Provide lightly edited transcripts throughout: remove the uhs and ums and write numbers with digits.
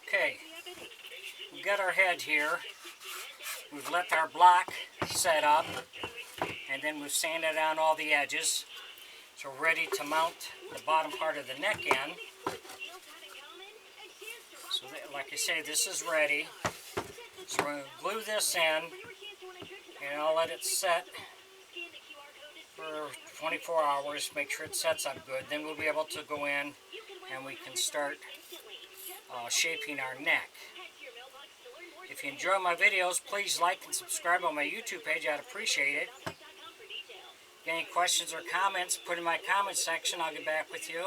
Okay, we've got our head here. We've let our block set up, and then we've sanded down all the edges. So we're ready to mount the bottom part of the neck in. So that, like I say, this is ready. So we're going to glue this in, and I'll let it set for 24 hours, make sure it sets up good. Then we'll be able to go in and we can start shaping our neck. If you enjoy my videos, please like and subscribe on my YouTube page. I'd appreciate it. Any questions or comments, put in my comment section. I'll get back with you.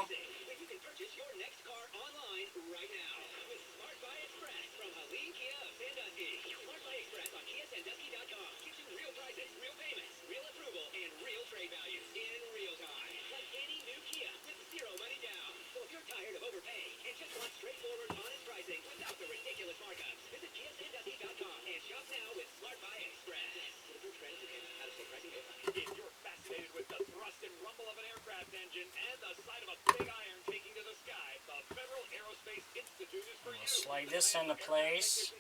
We'll slide this into place.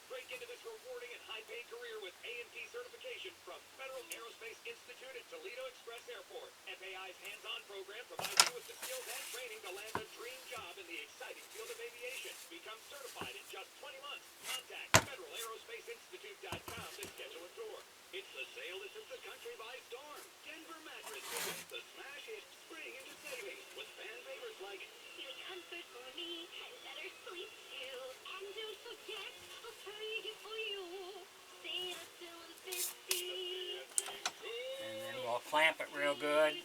Break into this rewarding and high-paid career with A&P certification from Federal Aerospace Institute at Toledo Express Airport. FAI's hands-on program provides you with the skills and training to land a dream job in the exciting field of aviation. Become certified in just 20 months. Contact FederalAerospaceInstitute.com to schedule a tour. It's the sale that took the country by storm. Denver Mattress is the smash hit spring into savings with fan favorites like your comfort for me and better sleep too. And don't forget a free gift for you. Save us till 50. And then we'll clamp it real good.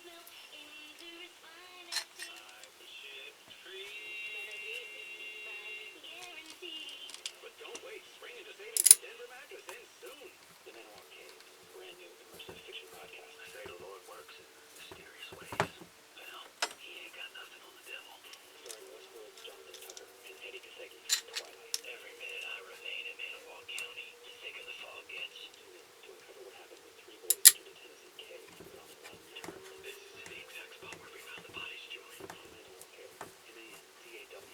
But don't wait. Spring into savings with Denver Mattress ends soon. The Men Walk Cave, brand new immersive fiction podcast. I say the Lord works in mysterious ways. Well, he ain't got nothing on the devil. Starring Westworld's Jonathan Tucker and Eddie Cathegli from Twilight. Every minute I remain in Manawha County, the thicker the fog gets. Tune in to uncover what happened when 3 boys entered a Tennessee cave and found a long term. This is the exact spot where we found the bodies, Julie. Manawha Cave. MANDAWAUK.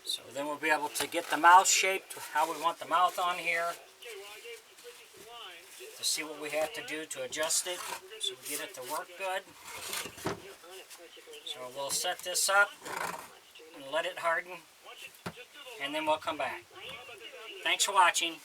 So then we'll be able to get the mouth shaped, how we want the mouth on here. To see what we have to do to adjust it, so we get it to work good. So we'll set this up and let it harden, and then we'll come back. Thanks for watching.